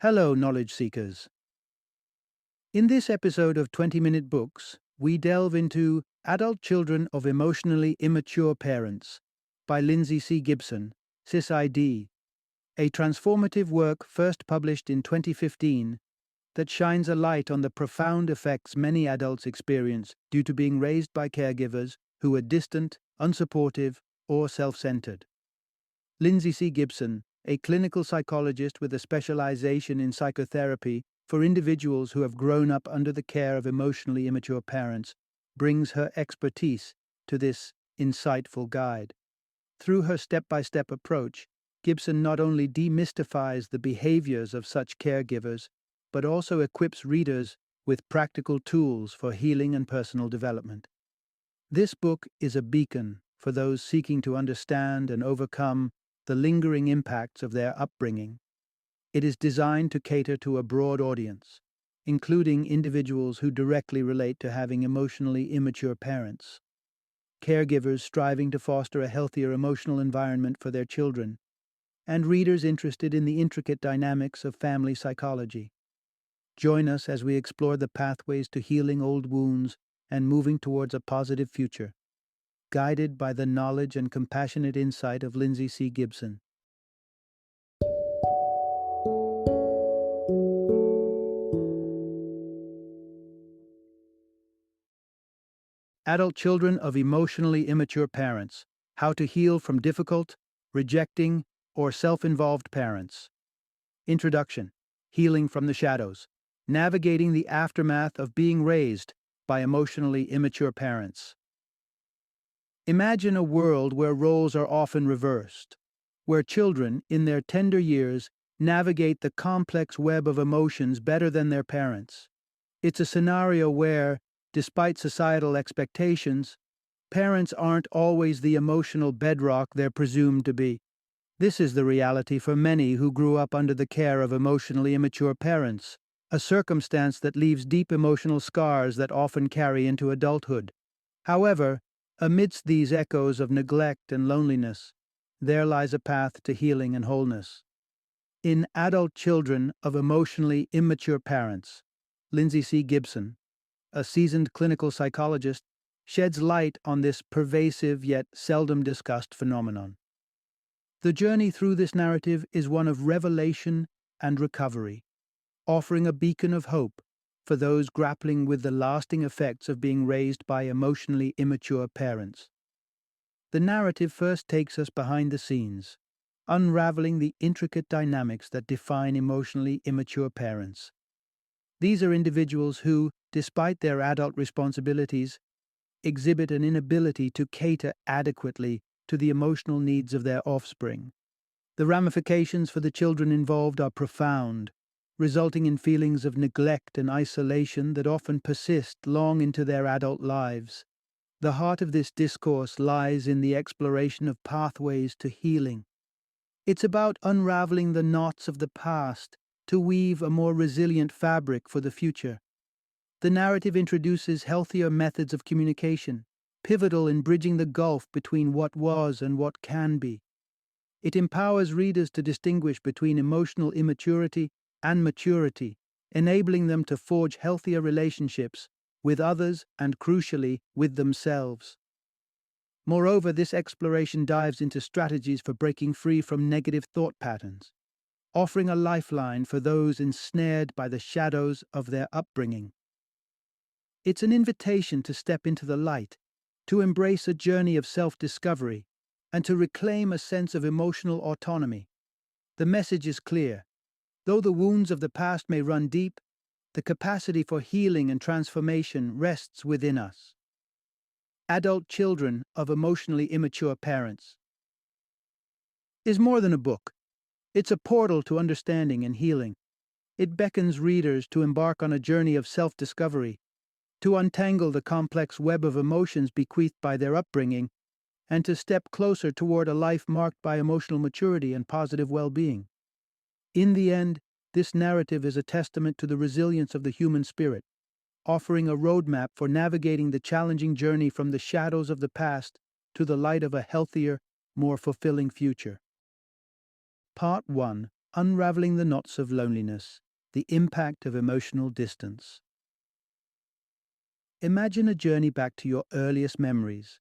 Hello, knowledge seekers. In this episode of 20-Minute Books, we delve into Adult Children of Emotionally Immature Parents by Lindsay Gibson, SysID, a transformative work first published in 2015 that shines a light on the profound effects many adults experience due to being raised by caregivers who are distant, unsupportive, or self-centered. Lindsay Gibson, a clinical psychologist with a specialization in psychotherapy for individuals who have grown up under the care of emotionally immature parents, brings her expertise to this insightful guide. Through her step-by-step approach, Gibson not only demystifies the behaviors of such caregivers, but also equips readers with practical tools for healing and personal development. This book is a beacon for those seeking to understand and overcome the lingering impacts of their upbringing. It is designed to cater to a broad audience, including individuals who directly relate to having emotionally immature parents, caregivers striving to foster a healthier emotional environment for their children, and readers interested in the intricate dynamics of family psychology. Join us as we explore the pathways to healing old wounds and moving towards a positive future, guided by the knowledge and compassionate insight of Lindsay Gibson. Adult Children of Emotionally Immature Parents: How to Heal from Difficult, Rejecting, or Self-Involved Parents. Introduction: Healing from the Shadows: Navigating the Aftermath of Being Raised by Emotionally Immature Parents. Imagine a world where roles are often reversed, where children, in their tender years, navigate the complex web of emotions better than their parents. It's a scenario where, despite societal expectations, parents aren't always the emotional bedrock they're presumed to be. This is the reality for many who grew up under the care of emotionally immature parents, a circumstance that leaves deep emotional scars that often carry into adulthood. However, amidst these echoes of neglect and loneliness, there lies a path to healing and wholeness. In Adult Children of Emotionally Immature Parents, Lindsay Gibson, a seasoned clinical psychologist, sheds light on this pervasive yet seldom discussed phenomenon. The journey through this narrative is one of revelation and recovery, offering a beacon of hope for those grappling with the lasting effects of being raised by emotionally immature parents. The narrative first takes us behind the scenes, unraveling the intricate dynamics that define emotionally immature parents. These are individuals who, despite their adult responsibilities, exhibit an inability to cater adequately to the emotional needs of their offspring. The ramifications for the children involved are profound, resulting in feelings of neglect and isolation that often persist long into their adult lives. The heart of this discourse lies in the exploration of pathways to healing. It's about unraveling the knots of the past to weave a more resilient fabric for the future. The narrative introduces healthier methods of communication, pivotal in bridging the gulf between what was and what can be. It empowers readers to distinguish between emotional immaturity and maturity, enabling them to forge healthier relationships with others and, crucially, with themselves. Moreover, this exploration dives into strategies for breaking free from negative thought patterns, offering a lifeline for those ensnared by the shadows of their upbringing. It's an invitation to step into the light, to embrace a journey of self-discovery, and to reclaim a sense of emotional autonomy. The message is clear. Though the wounds of the past may run deep, the capacity for healing and transformation rests within us. Adult Children of Emotionally Immature Parents is more than a book. It's a portal to understanding and healing. It beckons readers to embark on a journey of self-discovery, to untangle the complex web of emotions bequeathed by their upbringing, and to step closer toward a life marked by emotional maturity and positive well-being. In the end, this narrative is a testament to the resilience of the human spirit, offering a roadmap for navigating the challenging journey from the shadows of the past to the light of a healthier, more fulfilling future. Part 1. Unraveling the knots of loneliness, the impact of emotional distance. Imagine a journey back to your earliest memories.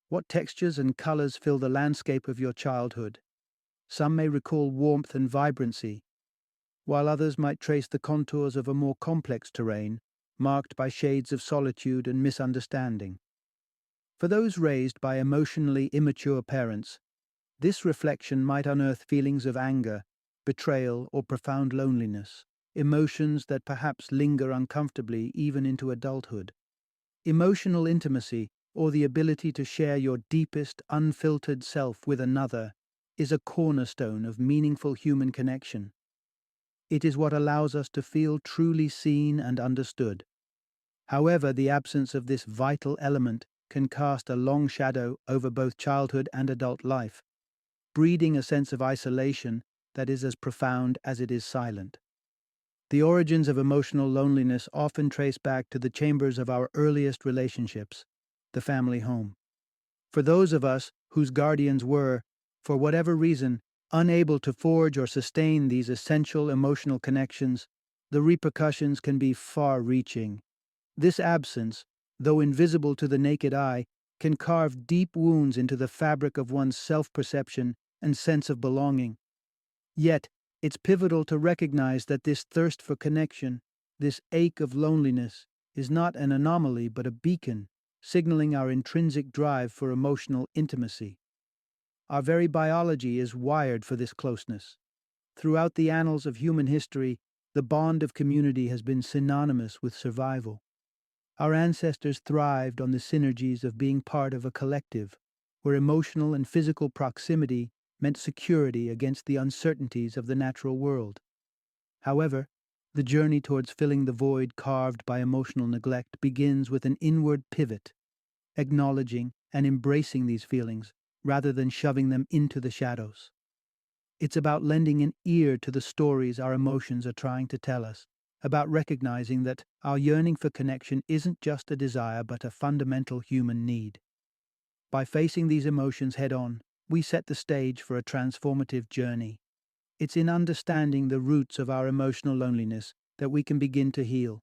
What textures and colors fill the landscape of your childhood? Some may recall warmth and vibrancy, while others might trace the contours of a more complex terrain, marked by shades of solitude and misunderstanding. For those raised by emotionally immature parents, this reflection might unearth feelings of anger, betrayal, or profound loneliness, emotions that perhaps linger uncomfortably even into adulthood. Emotional intimacy, or the ability to share your deepest, unfiltered self with another, is a cornerstone of meaningful human connection. It is what allows us to feel truly seen and understood. However, the absence of this vital element can cast a long shadow over both childhood and adult life, breeding a sense of isolation that is as profound as it is silent. The origins of emotional loneliness often trace back to the chambers of our earliest relationships, the family home. For those of us whose guardians were, for whatever reason, unable to forge or sustain these essential emotional connections, the repercussions can be far-reaching. This absence, though invisible to the naked eye, can carve deep wounds into the fabric of one's self-perception and sense of belonging. Yet, it's pivotal to recognize that this thirst for connection, this ache of loneliness, is not an anomaly but a beacon, signaling our intrinsic drive for emotional intimacy. Our very biology is wired for this closeness. Throughout the annals of human history, the bond of community has been synonymous with survival. Our ancestors thrived on the synergies of being part of a collective, where emotional and physical proximity meant security against the uncertainties of the natural world. However, the journey towards filling the void carved by emotional neglect begins with an inward pivot, acknowledging and embracing these feelings rather than shoving them into the shadows. It's about lending an ear to the stories our emotions are trying to tell us, about recognizing that our yearning for connection isn't just a desire but a fundamental human need. By facing these emotions head-on, we set the stage for a transformative journey. It's in understanding the roots of our emotional loneliness that we can begin to heal,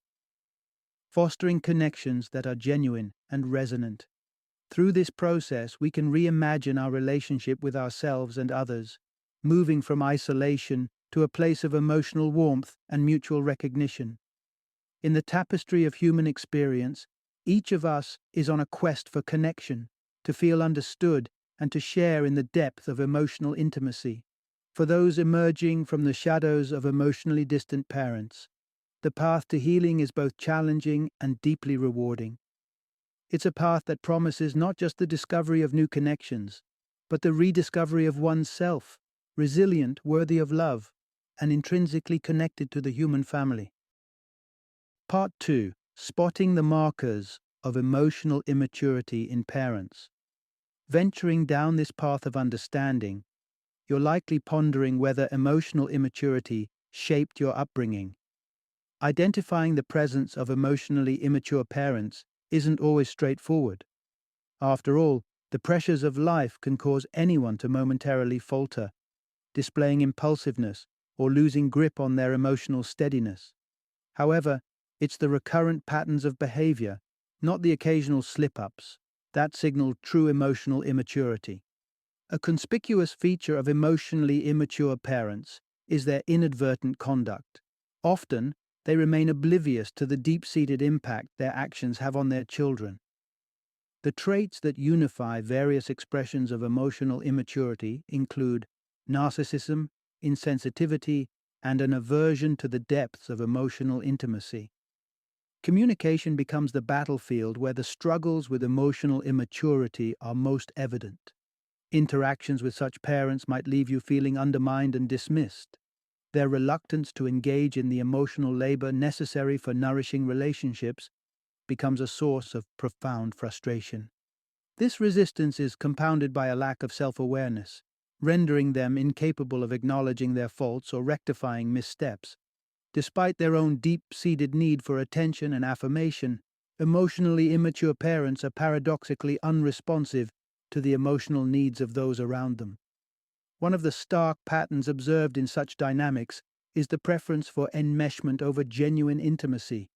fostering connections that are genuine and resonant. Through this process, we can reimagine our relationship with ourselves and others, moving from isolation to a place of emotional warmth and mutual recognition. In the tapestry of human experience, each of us is on a quest for connection, to feel understood, and to share in the depth of emotional intimacy. For those emerging from the shadows of emotionally distant parents, the path to healing is both challenging and deeply rewarding. It's a path that promises not just the discovery of new connections, but the rediscovery of oneself, resilient, worthy of love, and intrinsically connected to the human family. Part 2. Spotting the markers of emotional immaturity in parents. Venturing down this path of understanding, you're likely pondering whether emotional immaturity shaped your upbringing. Identifying the presence of emotionally immature parents isn't always straightforward. After all, the pressures of life can cause anyone to momentarily falter, displaying impulsiveness or losing grip on their emotional steadiness. However, it's the recurrent patterns of behavior, not the occasional slip-ups, that signal true emotional immaturity. A conspicuous feature of emotionally immature parents is their inadvertent conduct. Often, they remain oblivious to the deep-seated impact their actions have on their children. The traits that unify various expressions of emotional immaturity include narcissism, insensitivity, and an aversion to the depths of emotional intimacy. Communication becomes the battlefield where the struggles with emotional immaturity are most evident. Interactions with such parents might leave you feeling undermined and dismissed. Their reluctance to engage in the emotional labor necessary for nourishing relationships becomes a source of profound frustration. This resistance is compounded by a lack of self-awareness, rendering them incapable of acknowledging their faults or rectifying missteps. Despite their own deep-seated need for attention and affirmation, emotionally immature parents are paradoxically unresponsive to the emotional needs of those around them. One of the stark patterns observed in such dynamics is the preference for enmeshment over genuine intimacy.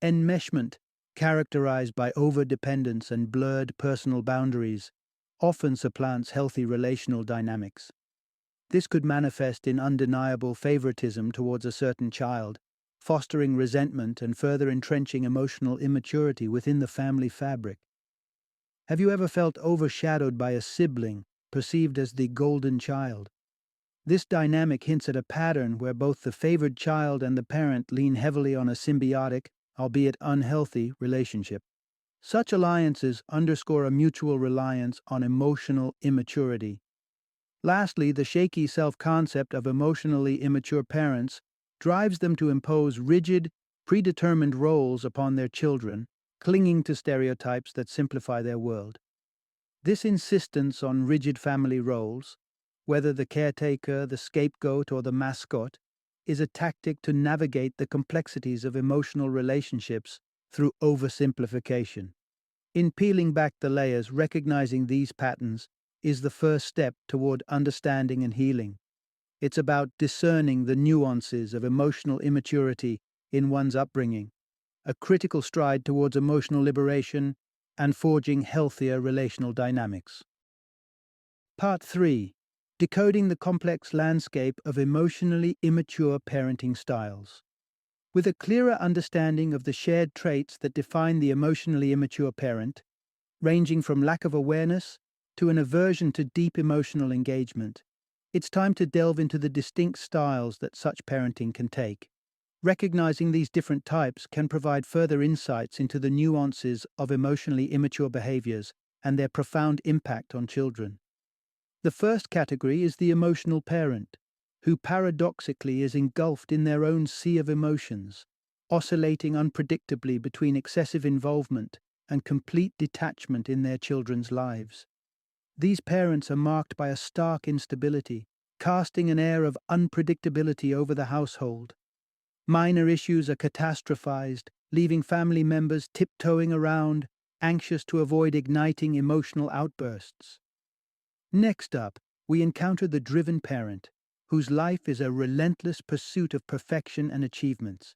Enmeshment, characterized by overdependence and blurred personal boundaries, often supplants healthy relational dynamics. This could manifest in undeniable favoritism towards a certain child, fostering resentment and further entrenching emotional immaturity within the family fabric. Have you ever felt overshadowed by a sibling, perceived as the golden child? This dynamic hints at a pattern where both the favored child and the parent lean heavily on a symbiotic, albeit unhealthy, relationship. Such alliances underscore a mutual reliance on emotional immaturity. Lastly, the shaky self-concept of emotionally immature parents drives them to impose rigid, predetermined roles upon their children, clinging to stereotypes that simplify their world. This insistence on rigid family roles, whether the caretaker, the scapegoat, or the mascot, is a tactic to navigate the complexities of emotional relationships through oversimplification. In peeling back the layers, recognizing these patterns is the first step toward understanding and healing. It's about discerning the nuances of emotional immaturity in one's upbringing, a critical stride towards emotional liberation and forging healthier relational dynamics. Part 3. Decoding the complex landscape of emotionally immature parenting styles. With a clearer understanding of the shared traits that define the emotionally immature parent, ranging from lack of awareness to an aversion to deep emotional engagement, it's time to delve into the distinct styles that such parenting can take. Recognizing these different types can provide further insights into the nuances of emotionally immature behaviors and their profound impact on children. The first category is the emotional parent, who paradoxically is engulfed in their own sea of emotions, oscillating unpredictably between excessive involvement and complete detachment in their children's lives. These parents are marked by a stark instability, casting an air of unpredictability over the household. Minor issues are catastrophized, leaving family members tiptoeing around, anxious to avoid igniting emotional outbursts. Next up, we encounter the driven parent, whose life is a relentless pursuit of perfection and achievements.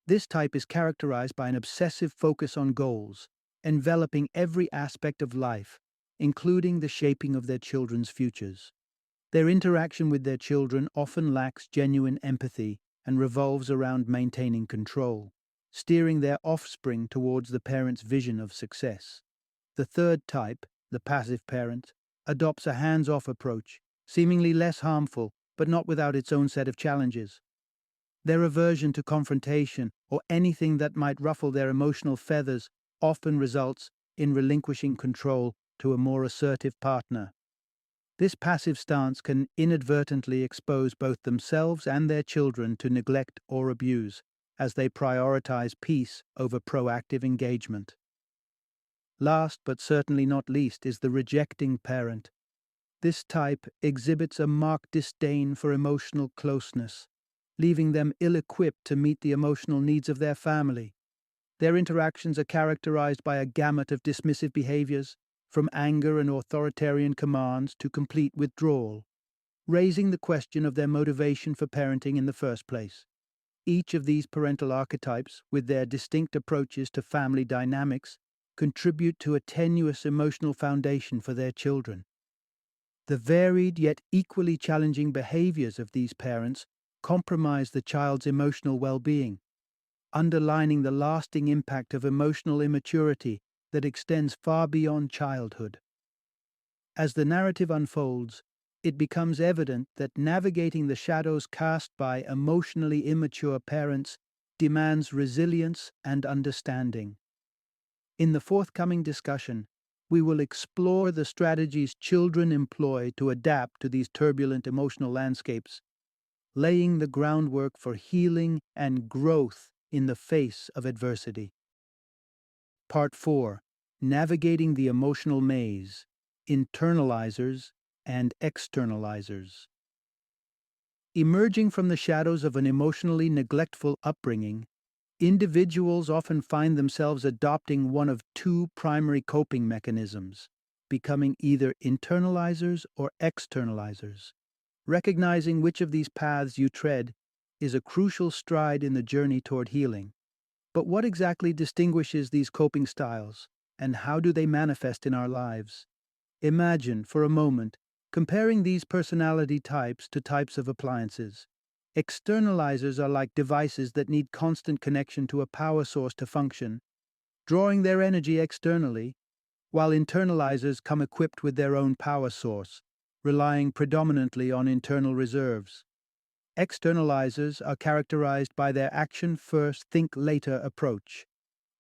This type is characterized by an obsessive focus on goals, enveloping every aspect of life, including the shaping of their children's futures. Their interaction with their children often lacks genuine empathy and revolves around maintaining control, steering their offspring towards the parent's vision of success. The third type, the passive parent, adopts a hands-off approach, seemingly less harmful, but not without its own set of challenges. Their aversion to confrontation or anything that might ruffle their emotional feathers often results in relinquishing control to a more assertive partner. This passive stance can inadvertently expose both themselves and their children to neglect or abuse, as they prioritize peace over proactive engagement. Last but certainly not least is the rejecting parent. This type exhibits a marked disdain for emotional closeness, leaving them ill-equipped to meet the emotional needs of their family. Their interactions are characterized by a gamut of dismissive behaviors, from anger and authoritarian commands to complete withdrawal, raising the question of their motivation for parenting in the first place. Each of these parental archetypes, with their distinct approaches to family dynamics, contribute to a tenuous emotional foundation for their children. The varied yet equally challenging behaviors of these parents compromise the child's emotional well-being, underlining the lasting impact of emotional immaturity that extends far beyond childhood. As the narrative unfolds, it becomes evident that navigating the shadows cast by emotionally immature parents demands resilience and understanding. In the forthcoming discussion, we will explore the strategies children employ to adapt to these turbulent emotional landscapes, laying the groundwork for healing and growth in the face of adversity. Part 4. Navigating the Emotional Maze, Internalizers and Externalizers. Emerging from the shadows of an emotionally neglectful upbringing, individuals often find themselves adopting one of two primary coping mechanisms: becoming either internalizers or externalizers. Recognizing which of these paths you tread is a crucial stride in the journey toward healing. But what exactly distinguishes these coping styles, and how do they manifest in our lives? Imagine, for a moment, comparing these personality types to types of appliances. Externalizers are like devices that need constant connection to a power source to function, drawing their energy externally, while internalizers come equipped with their own power source, relying predominantly on internal reserves. Externalizers are characterized by their action first, think later approach.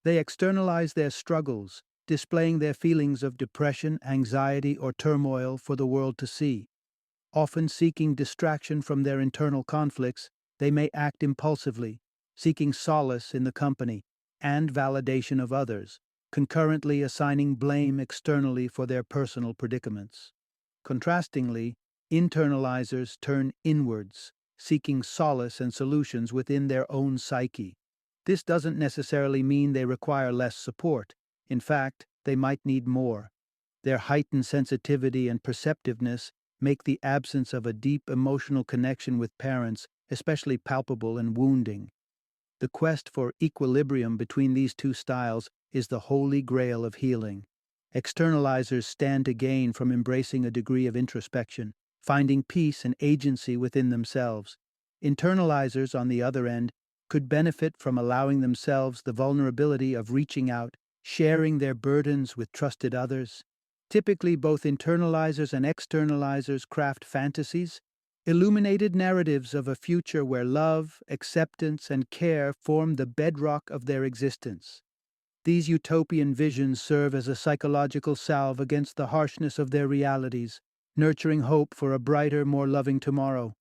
They externalize their struggles, displaying their feelings of depression, anxiety, or turmoil for the world to see. Often seeking distraction from their internal conflicts, they may act impulsively, seeking solace in the company and validation of others, concurrently assigning blame externally for their personal predicaments. Contrastingly, internalizers turn inwards, seeking solace and solutions within their own psyche. This doesn't necessarily mean they require less support. In fact, they might need more. Their heightened sensitivity and perceptiveness make the absence of a deep emotional connection with parents especially palpable and wounding. The quest for equilibrium between these two styles is the holy grail of healing. Externalizers stand to gain from embracing a degree of introspection, finding peace and agency within themselves. Internalizers, on the other end, could benefit from allowing themselves the vulnerability of reaching out, sharing their burdens with trusted others. Typically, both internalizers and externalizers craft fantasies, illuminated narratives of a future where love, acceptance, and care form the bedrock of their existence. These utopian visions serve as a psychological salve against the harshness of their realities, nurturing hope for a brighter, more loving tomorrow.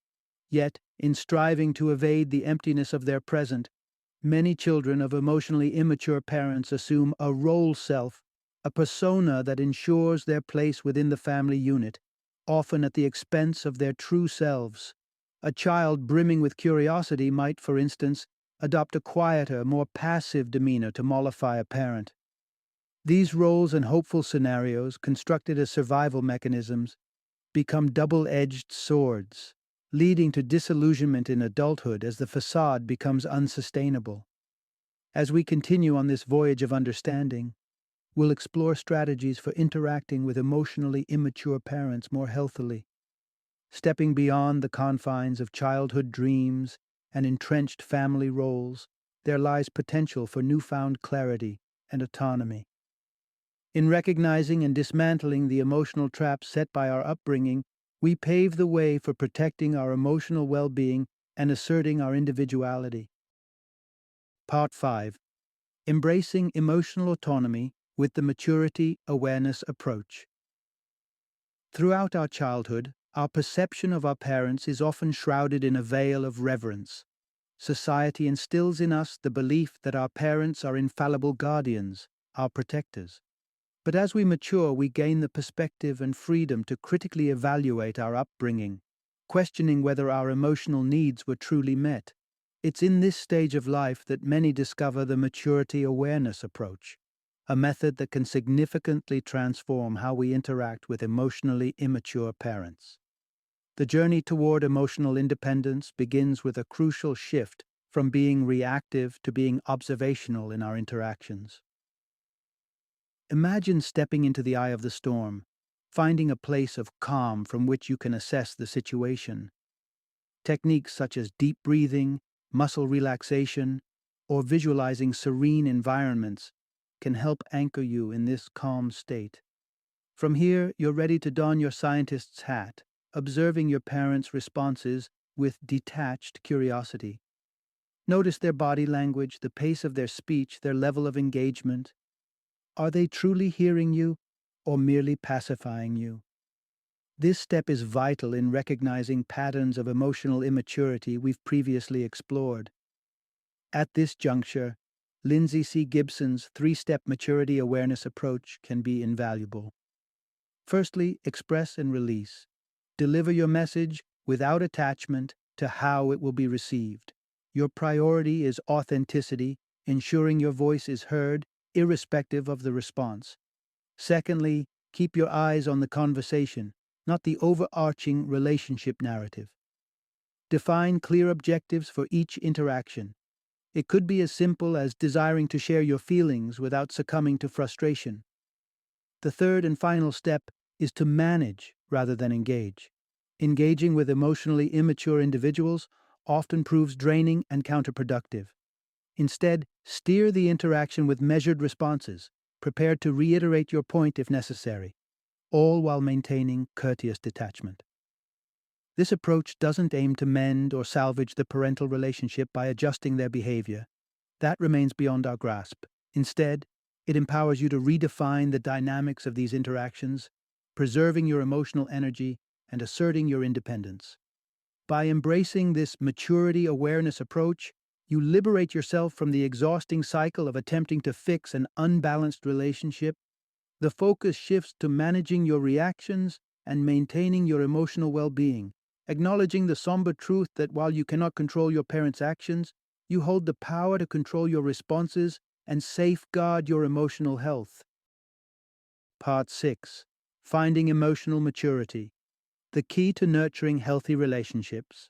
Yet, in striving to evade the emptiness of their present, many children of emotionally immature parents assume a role self, a persona that ensures their place within the family unit, often at the expense of their true selves. A child brimming with curiosity might, for instance, adopt a quieter, more passive demeanor to mollify a parent. These roles and hopeful scenarios, constructed as survival mechanisms, become double-edged swords, leading to disillusionment in adulthood as the facade becomes unsustainable. As we continue on this voyage of understanding, we'll explore strategies for interacting with emotionally immature parents more healthily. Stepping beyond the confines of childhood dreams and entrenched family roles, there lies potential for newfound clarity and autonomy. In recognizing and dismantling the emotional traps set by our upbringing, we pave the way for protecting our emotional well-being and asserting our individuality. Part 5. Embracing emotional autonomy with the maturity awareness approach. Throughout our childhood, our perception of our parents is often shrouded in a veil of reverence. Society instills in us the belief that our parents are infallible guardians, our protectors. But as we mature, we gain the perspective and freedom to critically evaluate our upbringing, questioning whether our emotional needs were truly met. It's in this stage of life that many discover the maturity awareness approach, a method that can significantly transform how we interact with emotionally immature parents. The journey toward emotional independence begins with a crucial shift from being reactive to being observational in our interactions. Imagine stepping into the eye of the storm, finding a place of calm from which you can assess the situation. Techniques such as deep breathing, muscle relaxation, or visualizing serene environments can help anchor you in this calm state. From here, you're ready to don your scientist's hat, observing your parents' responses with detached curiosity. Notice their body language, the pace of their speech, their level of engagement. Are they truly hearing you or merely pacifying you? This step is vital in recognizing patterns of emotional immaturity we've previously explored. At this juncture, Lindsay C. Gibson's three-step maturity awareness approach can be invaluable. Firstly, express and release. Deliver your message without attachment to how it will be received. Your priority is authenticity, ensuring your voice is heard, irrespective of the response. Secondly, Keep your eyes on the conversation, not the overarching relationship narrative. Define clear objectives for each interaction. It could be as simple as desiring to share your feelings without succumbing to frustration. The third and final step is to manage rather than engage. Engaging with emotionally immature individuals often proves draining and counterproductive. Instead, steer the interaction with measured responses, prepared to reiterate your point if necessary, all while maintaining courteous detachment. This approach doesn't aim to mend or salvage the parental relationship by adjusting their behavior. That remains beyond our grasp. Instead, it empowers you to redefine the dynamics of these interactions, preserving your emotional energy and asserting your independence. By embracing this maturity awareness approach, you liberate yourself from the exhausting cycle of attempting to fix an unbalanced relationship. The focus shifts to managing your reactions and maintaining your emotional well-being, acknowledging the somber truth that while you cannot control your parents' actions, you hold the power to control your responses and safeguard your emotional health. Part 6. Finding emotional maturity. The key to nurturing healthy relationships.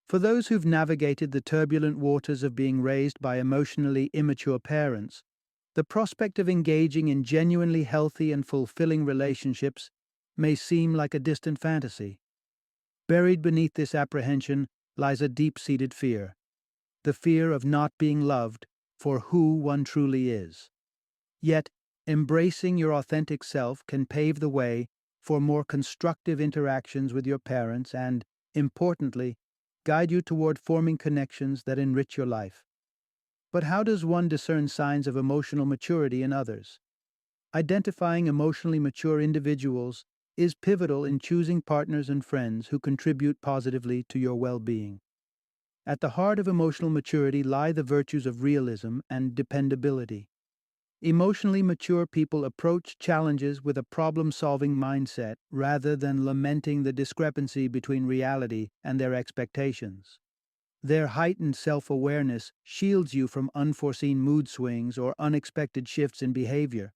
For those who've navigated the turbulent waters of being raised by emotionally immature parents, the prospect of engaging in genuinely healthy and fulfilling relationships may seem like a distant fantasy. Buried beneath this apprehension lies a deep-seated fear, the fear of not being loved for who one truly is. Yet, embracing your authentic self can pave the way for more constructive interactions with your parents and, importantly, guide you toward forming connections that enrich your life. But how does one discern signs of emotional maturity in others? Identifying emotionally mature individuals is pivotal in choosing partners and friends who contribute positively to your well-being. At the heart of emotional maturity lie the virtues of realism and dependability. Emotionally mature people approach challenges with a problem-solving mindset rather than lamenting the discrepancy between reality and their expectations. Their heightened self-awareness shields you from unforeseen mood swings or unexpected shifts in behavior.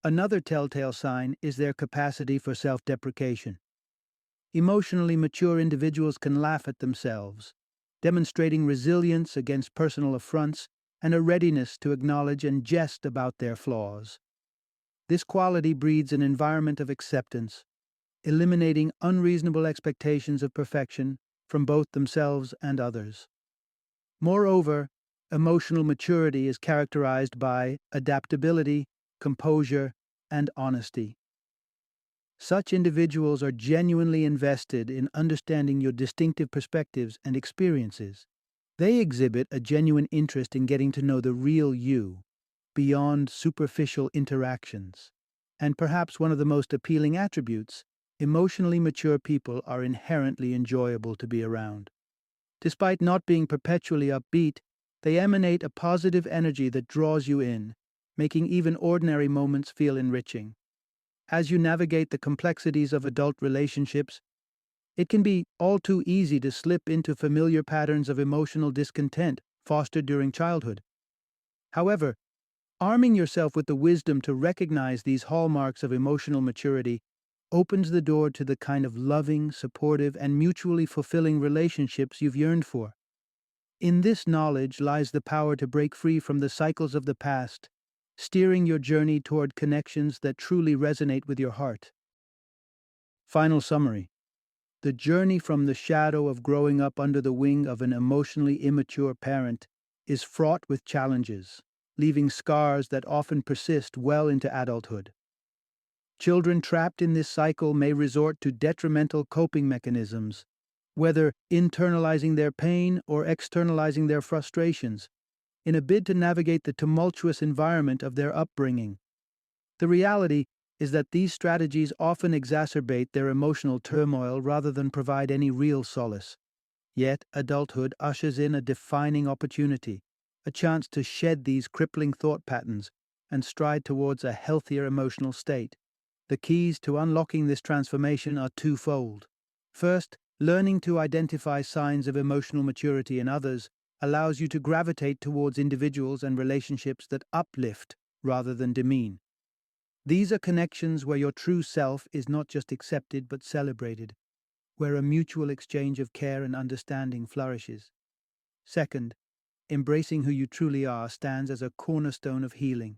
Another telltale sign is their capacity for self-deprecation. Emotionally mature individuals can laugh at themselves, demonstrating resilience against personal affronts and a readiness to acknowledge and jest about their flaws. This quality breeds an environment of acceptance, eliminating unreasonable expectations of perfection from both themselves and others. Moreover, emotional maturity is characterized by adaptability, composure, and honesty. Such individuals are genuinely invested in understanding your distinctive perspectives and experiences. They exhibit a genuine interest in getting to know the real you, beyond superficial interactions. And perhaps one of the most appealing attributes, emotionally mature people are inherently enjoyable to be around. Despite not being perpetually upbeat, they emanate a positive energy that draws you in, making even ordinary moments feel enriching. As you navigate the complexities of adult relationships, it can be all too easy to slip into familiar patterns of emotional discontent fostered during childhood. However, arming yourself with the wisdom to recognize these hallmarks of emotional maturity opens the door to the kind of loving, supportive, and mutually fulfilling relationships you've yearned for. In this knowledge lies the power to break free from the cycles of the past, steering your journey toward connections that truly resonate with your heart. Final summary. The journey from the shadow of growing up under the wing of an emotionally immature parent is fraught with challenges, leaving scars that often persist well into adulthood. Children trapped in this cycle may resort to detrimental coping mechanisms, whether internalizing their pain or externalizing their frustrations, in a bid to navigate the tumultuous environment of their upbringing. The reality is that these strategies often exacerbate their emotional turmoil rather than provide any real solace. Yet, adulthood ushers in a defining opportunity, a chance to shed these crippling thought patterns and stride towards a healthier emotional state. The keys to unlocking this transformation are twofold. First, learning to identify signs of emotional maturity in others allows you to gravitate towards individuals and relationships that uplift rather than demean. These are connections where your true self is not just accepted but celebrated, where a mutual exchange of care and understanding flourishes. Second, embracing who you truly are stands as a cornerstone of healing.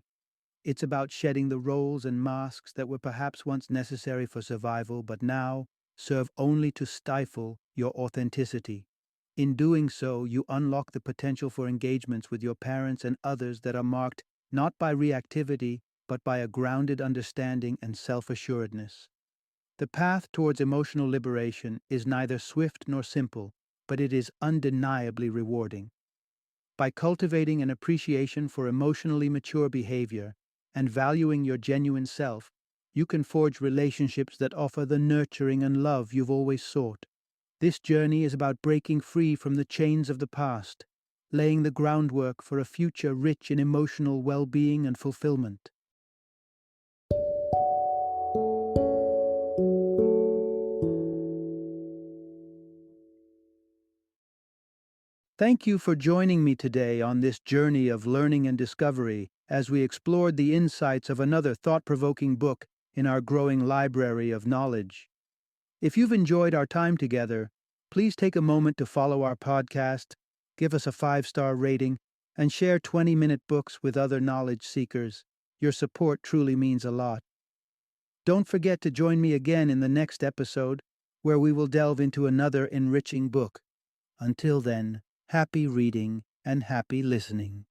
It's about shedding the roles and masks that were perhaps once necessary for survival but now serve only to stifle your authenticity. In doing so, you unlock the potential for engagements with your parents and others that are marked not by reactivity but by a grounded understanding and self assuredness. The path towards emotional liberation is neither swift nor simple, but it is undeniably rewarding. By cultivating an appreciation for emotionally mature behavior and valuing your genuine self, you can forge relationships that offer the nurturing and love you've always sought. This journey is about breaking free from the chains of the past, laying the groundwork for a future rich in emotional well being and fulfillment. Thank you for joining me today on this journey of learning and discovery as we explored the insights of another thought provoking book in our growing library of knowledge. If you've enjoyed our time together, please take a moment to follow our podcast, give us a 5-star rating, and share 20-minute books with other knowledge seekers. Your support truly means a lot. Don't forget to join me again in the next episode, where we will delve into another enriching book. Until then, happy reading and happy listening.